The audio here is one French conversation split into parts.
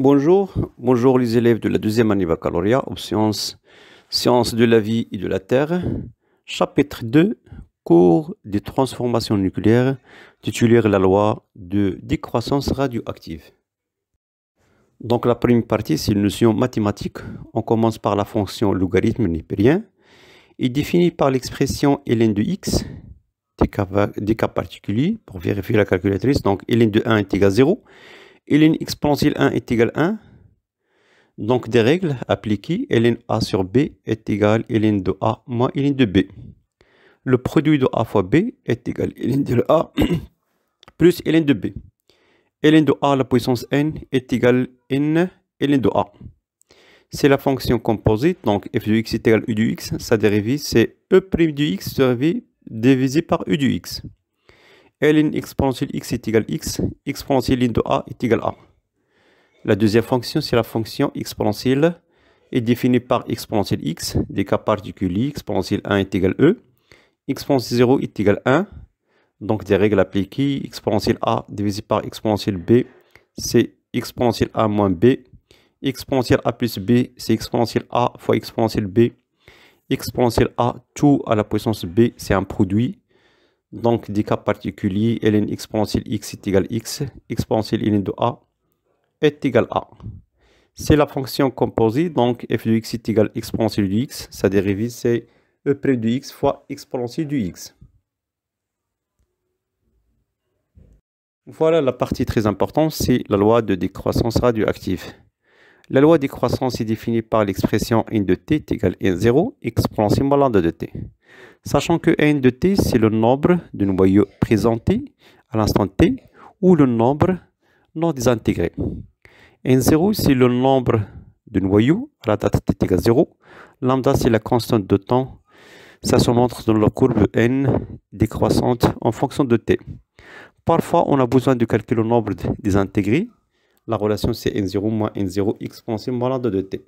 Bonjour les élèves de la deuxième année baccalauréat, option Sciences de la vie et de la Terre, chapitre 2, cours des transformations nucléaires, titulaire la loi de décroissance radioactive. Donc la première partie, c'est une notion mathématique. On commence par la fonction logarithme népérien, et définie par l'expression ln de x, des cas particuliers, pour vérifier la calculatrice. Donc ln de 1 est égal à 0. ln exponentielle 1 est égal à 1. Donc des règles appliquées, ln a sur b est égal à ln de a moins ln de b. Le produit de a fois b est égal à ln de a plus ln de b. ln de a à la puissance n est égal à n ln de a. C'est la fonction composite, donc f de x est égal à u de x. Sa dérivée, c'est e' de x divisé par u de x. ln exponentielle x est égal à x, exponentielle ln de a est égal à a. La deuxième fonction, c'est la fonction exponentielle, est définie par exponentielle x, des cas particuliers, exponentielle 1 est égal à e, exponentielle 0 est égal à 1, donc des règles appliquées, exponentielle a divisé par exponentielle b, c'est exponentielle a moins b, exponentielle a plus b, c'est exponentielle a fois exponentielle b, exponentielle a tout à la puissance b, c'est un produit. Donc des cas particuliers, ln exponentielle x est égal à x, exponentielle ln de a est égal à. C'est la fonction composite, donc f de x est égal à exponentielle de x. Sa dérivée, c'est e' de x fois exponentielle de x. Voilà la partie très importante, c'est la loi de décroissance radioactive. La loi de décroissance est définie par l'expression n de t est égal à n0 exponentielle moins lambda de t. Sachant que n de t, c'est le nombre de noyaux présentés à l'instant t ou le nombre non désintégré. N0, c'est le nombre de noyaux à la date t égale 0. Lambda, c'est la constante de temps. Ça se montre dans la courbe n décroissante en fonction de t. Parfois, on a besoin de calculer le nombre désintégré. La relation, c'est n0 moins n0 exponentielle moins lambda de t.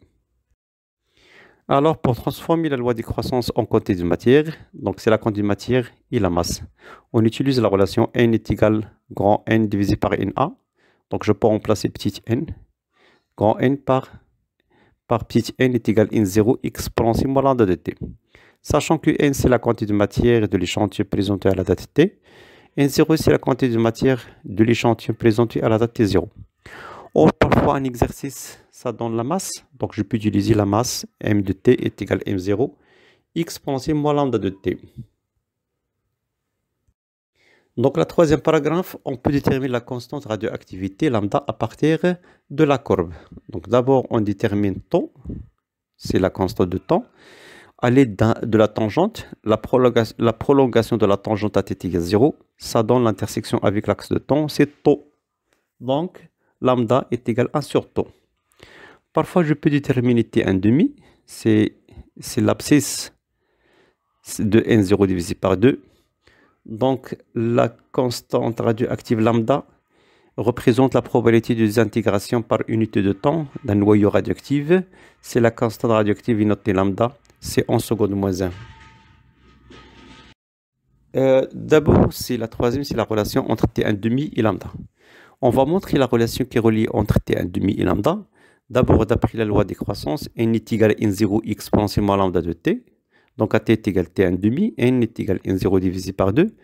Alors, pour transformer la loi de décroissance en quantité de matière, donc c'est la quantité de matière et la masse, on utilise la relation n est égal grand N divisé par Na. Donc, je peux remplacer petit n. Grand N par petit n est égal à n0 exponentielle moins lambda de t. Sachant que n, c'est la quantité de matière de l'échantillon présenté à la date t. n0, c'est la quantité de matière de l'échantillon présenté à la date t0. Or, parfois, un exercice, ça donne la masse. Donc, je peux utiliser la masse. M de t est égal à m0 exponentielle moins lambda de t. Donc, la troisième paragraphe, on peut déterminer la constante radioactivité lambda à partir de la courbe. Donc, d'abord, on détermine temps. C'est la constante de temps. À l'aide de la tangente, la prolongation de la tangente à t égale 0, ça donne l'intersection avec l'axe de temps, c'est tau. Donc, lambda est égal à 1 sur tau. Parfois, je peux déterminer t1,5, c'est l'abscisse de n0 divisé par 2. Donc, la constante radioactive lambda représente la probabilité de désintégration par unité de temps d'un noyau radioactif. C'est la constante radioactive notée lambda, c'est en seconde moins 1. D'abord, c'est la troisième, c'est la relation entre t1,5 et lambda. On va montrer la relation qui est reliée entre t1,5 et lambda. D'abord, d'après la loi des croissances, n est égal à n0 exponentielle moins lambda de t. Donc, à t est égal à t1,5, n est égal à n0 divisé par 2.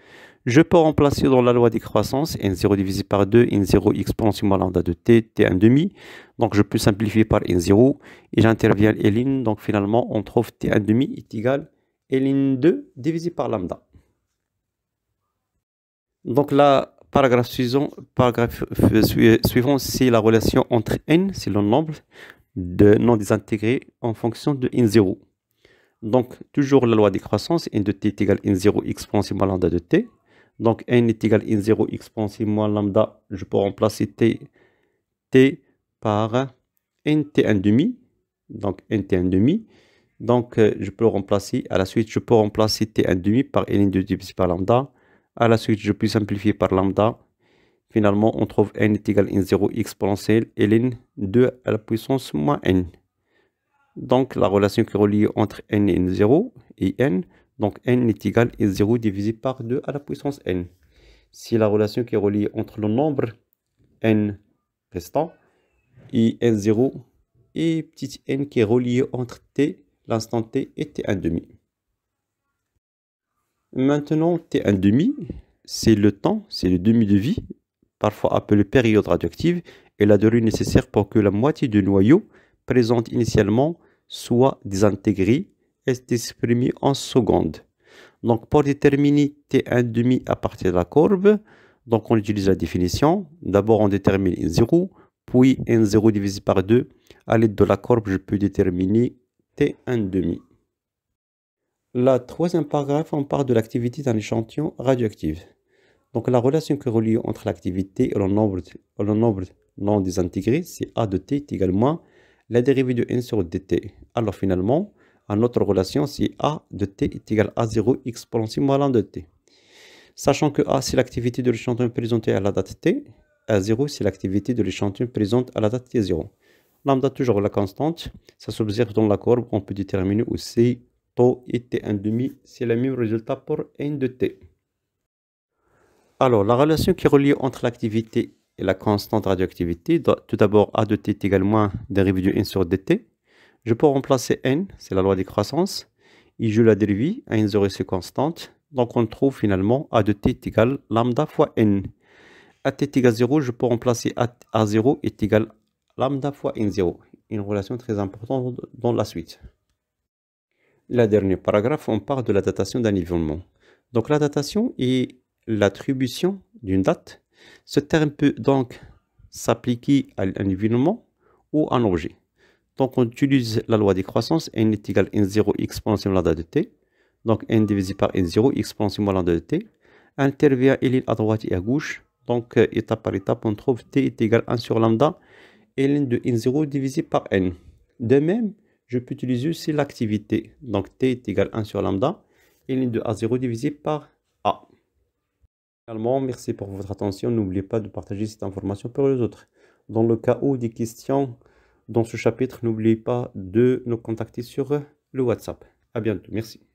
Je peux remplacer dans la loi des croissances n0 divisé par 2, n0 exponentielle moins lambda de t, t1,5. Donc, je peux simplifier par n0 et j'interviens ln. Donc, finalement, on trouve t1,5 est égal à ln2 divisé par lambda. Donc, la paragraphe suivant, c'est la relation entre n, c'est le nombre de non désintégrés en fonction de n0. Donc, toujours la loi des croissances, n de t est égal à n0 exponentielle moins lambda de t. Donc, n est égal à n0 exponentielle moins lambda. Je peux remplacer t par nt1,5. Donc, nt1,5. Donc, je peux le remplacer. À la suite, je peux remplacer t1,5 par ln2 divisé par lambda. À la suite, je peux simplifier par lambda. Finalement, on trouve n est égal à n0 exponentielle ln2 à la puissance moins n. Donc, la relation qui est reliée entre n et n0 et n. Donc, n est égal à 0 divisé par 2 à la puissance n. C'est la relation qui est reliée entre le nombre n restant et n0 et petit n qui est relié entre t, l'instant t et t1,5. Maintenant, t1,5, c'est le temps, c'est le demi de vie, parfois appelé période radioactive, et la durée nécessaire pour que la moitié du noyau présente initialement soit désintégrée et exprimée en secondes. Donc, pour déterminer t1,5 à partir de la courbe, donc on utilise la définition. D'abord, on détermine n0, puis n0 divisé par 2. À l'aide de la courbe, je peux déterminer t1,5. La troisième paragraphe, on parle de l'activité d'un échantillon radioactif. Donc, la relation qui est reliée entre l'activité et le nombre non désintégré, c'est A de t est égal à la dérivée de n sur dt. Alors, finalement, notre relation, c'est A de t est égal à 0 exponentielle moins 1 de t. Sachant que A, c'est l'activité de l'échantillon présentée à la date t, A0, c'est l'activité de l'échantillon présente à la date t0. Lambda, toujours la constante, ça s'observe dans la courbe, on peut déterminer aussi taux et t1,5, c'est le même résultat pour n de t. Alors, la relation qui est reliée entre l'activité et la constante radioactivité, tout d'abord A de t est égal à dérivée de n sur dt. Je peux remplacer n, c'est la loi des croissances, et je la dérivée, n0 c'est constante. Donc on trouve finalement A de t est égal lambda fois n. A t est égal 0, je peux remplacer A0 est égal lambda fois n0. Une relation très importante dans la suite. Le dernier paragraphe, on parle de la datation d'un événement. Donc la datation est l'attribution d'une date. Ce terme peut donc s'appliquer à un événement ou à un objet. Donc on utilise la loi des croissances, n est égal à n0 exponentielle lambda de t. Donc n divisé par n0 exponentielle moins lambda de t. Intervient L à droite et à gauche. Donc étape par étape, on trouve t est égal à 1 sur lambda ln de n0 divisé par n. De même, je peux utiliser aussi l'activité. Donc t est égal à 1 sur lambda ln de a0 divisé par a. Finalement, merci pour votre attention. N'oubliez pas de partager cette information pour les autres. Dans le cas où des questions dans ce chapitre, n'oubliez pas de nous contacter sur le WhatsApp. À bientôt. Merci.